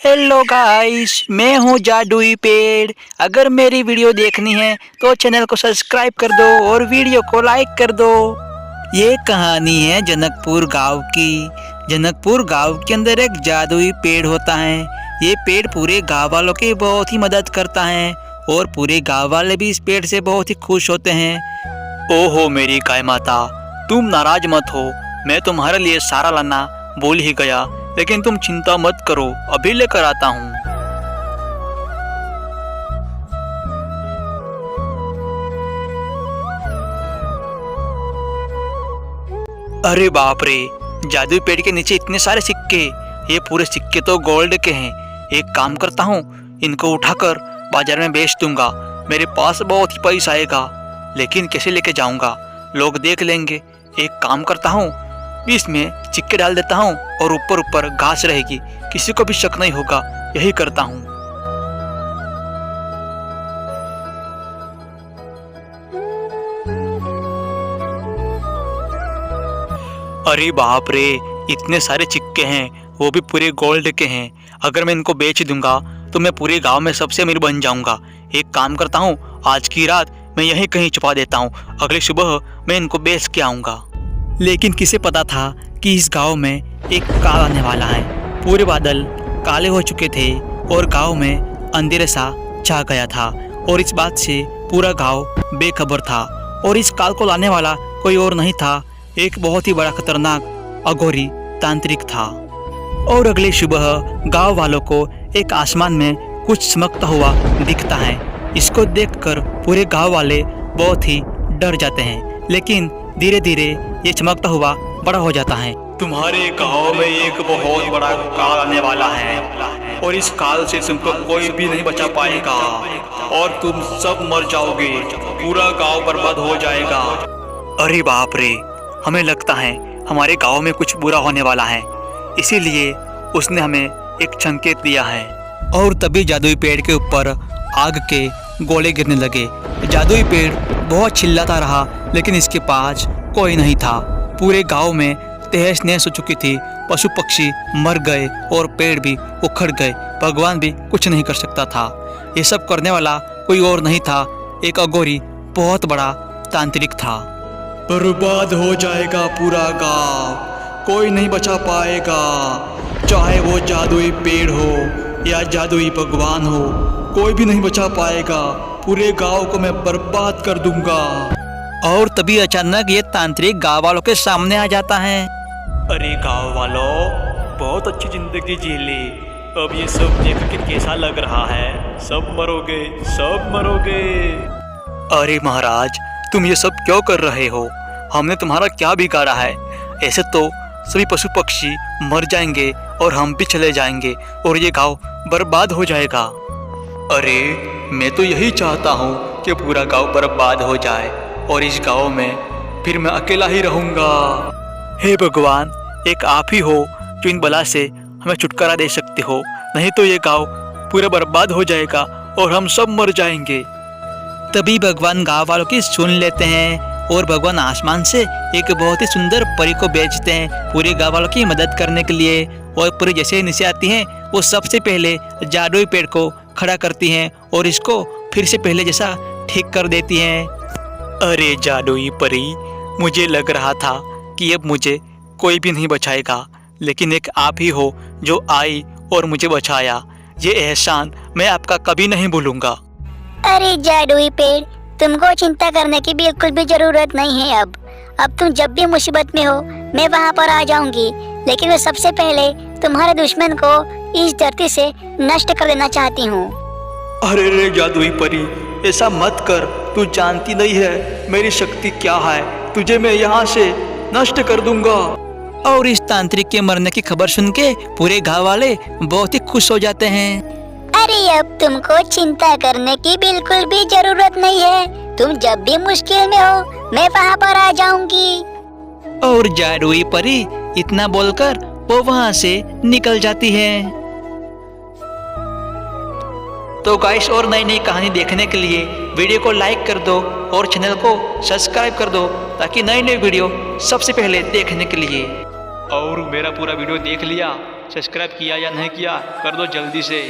Hello guys, मैं हूँ जादुई पेड़। अगर मेरी वीडियो देखनी है तो चैनल को सब्सक्राइब कर दो और वीडियो को लाइक कर दो। ये कहानी है जनकपुर गांव की। जनकपुर गांव के अंदर एक जादुई पेड़ होता है। ये पेड़ पूरे गांव वालों की बहुत ही मदद करता है और पूरे गांव वाले भी इस पेड़ से बहुत ही खुश होते हैं। ओहो मेरी गाय माता, तुम नाराज मत हो। मैं तुम्हारे लिए सारा लाना बोल ही गया, लेकिन तुम चिंता मत करो, अभी लेकर आता हूँ। अरे बाप रे, जादुई पेड़ के नीचे इतने सारे सिक्के। ये पूरे सिक्के तो गोल्ड के हैं। एक काम करता हूँ, इनको उठाकर बाजार में बेच दूंगा। मेरे पास बहुत ही पैसा आएगा, लेकिन कैसे लेके जाऊंगा, लोग देख लेंगे। एक काम करता हूँ, इसमें सिक्के डाल देता हूँ और ऊपर ऊपर घास रहेगी, किसी को भी शक नहीं होगा। यही करता हूँ। अरे बाप रे, इतने सारे सिक्के हैं, वो भी पूरे गोल्ड के हैं। अगर मैं इनको बेच दूंगा तो मैं पूरे गांव में सबसे अमीर बन जाऊंगा। एक काम करता हूँ, आज की रात मैं यहीं कहीं छुपा देता हूँ, अगली सुबह मैं इनको बेच के आऊंगा। लेकिन किसे पता था कि इस गांव में एक काल आने वाला है। पूरे बादल काले हो चुके थे और गांव में अंधेरे सा छा गया था और इस बात से पूरा गांव बेखबर था। और इस काल को लाने वाला कोई और नहीं था, एक बहुत ही बड़ा खतरनाक अघोरी तांत्रिक था। और अगली सुबह गांव वालों को एक आसमान में कुछ चमकता हुआ दिखता है। इसको देखकर पूरे गांव वाले बहुत ही डर जाते हैं, लेकिन धीरे धीरे ये चमकता हुआ बड़ा हो जाता है। तुम्हारे गांव में एक बहुत बड़ा काल आने वाला है और इस काल से तुमको कोई भी नहीं बचा पाएगा और तुम सब मर जाओगे, पूरा गांव बर्बाद हो जाएगा। अरे बाप रे, हमें लगता है हमारे गांव में कुछ बुरा होने वाला है, इसीलिए उसने हमें एक संकेत दिया है। और तभी जादुई पेड़ के ऊपर आग के गोले गिरने लगे। जादुई पेड़ बहुत चिल्लाता रहा, लेकिन इसके पास कोई नहीं था। पूरे गांव में तहस नहस हो चुकी थी, पशु पक्षी मर गए और पेड़ भी उखड़ गए। भगवान भी कुछ नहीं कर सकता था। ये सब करने वाला कोई और नहीं था, एक अघोरी बहुत बड़ा तांत्रिक था। बर्बाद हो जाएगा पूरा गांव, कोई नहीं बचा पाएगा, चाहे वो जादुई पेड़ हो या जादुई भगवान हो, कोई भी नहीं बचा पाएगा। पूरे गांव को मैं बर्बाद कर दूंगा। और तभी अचानक ये तांत्रिक गांव वालों के सामने आ जाता है। अरे गांव वालों, बहुत अच्छी जिंदगी जी ली, अब ये सब देख के कैसा लग रहा है? सब मरोगे, सब मरोगे। अरे महाराज, तुम ये सब क्यों कर रहे हो? हमने तुम्हारा क्या बिगाड़ा है? ऐसे तो सभी पशु पक्षी मर जाएंगे और हम भी चले जाएंगे और ये गांव बर्बाद हो जाएगा। अरे मैं तो यही चाहता हूँ कि पूरा गांव बर्बाद हो जाए और इस गांव में फिर मैं अकेला ही रहूँगा। हे भगवान, एक आप ही हो जो इन बला से हमें छुटकारा दे सकते हो, नहीं तो ये गांव पूरा बर्बाद हो जाएगा और हम सब मर जाएंगे। तभी भगवान गांव वालों की सुन लेते हैं और भगवान आसमान से एक बहुत ही सुंदर परी को भेजते हैं पूरे गांव वालों की मदद करने के लिए। और परी जैसे ही नीचे आती हैं, वो सबसे पहले जादुई पेड़ को खड़ा करती हैं और इसको फिर से पहले जैसा ठीक कर देती हैं। अरे जादुई परी, मुझे लग रहा था कि अब मुझे कोई भी नहीं बचाएगा, लेकिन एक आप ही हो जो आई और मुझे बचाया। ये एहसान मैं आपका कभी नहीं भूलूंगा। अरे जादुई पेड़, तुमको चिंता करने की बिल्कुल भी जरूरत नहीं है। अब तुम जब भी मुसीबत में हो, मैं वहाँ पर आ जाऊंगी, लेकिन मैं सबसे पहले तुम्हारे दुश्मन को इस धरती से नष्ट कर देना चाहती हूँ। अरे रे जादुई परी, ऐसा मत कर, तू जानती नहीं है मेरी शक्ति क्या है, तुझे मैं यहाँ से नष्ट कर दूंगा। और इस तांत्रिक के मरने की खबर सुन के पूरे गांव वाले बहुत ही खुश हो जाते हैं। अरे अब तुमको चिंता करने की बिल्कुल भी जरूरत नहीं है, तुम जब भी मुश्किल में हो मैं वहाँ पर आ जाऊंगी। और जादुई परी इतना बोलकर वो वहाँ से निकल जाती है। तो गाइस, और नई नई कहानी देखने के लिए वीडियो को लाइक कर दो और चैनल को सब्सक्राइब कर दो, ताकि नई नई वीडियो सबसे पहले देखने के लिए। और मेरा पूरा वीडियो देख लिया सब्सक्राइब किया या नहीं किया कर दो जल्दी से।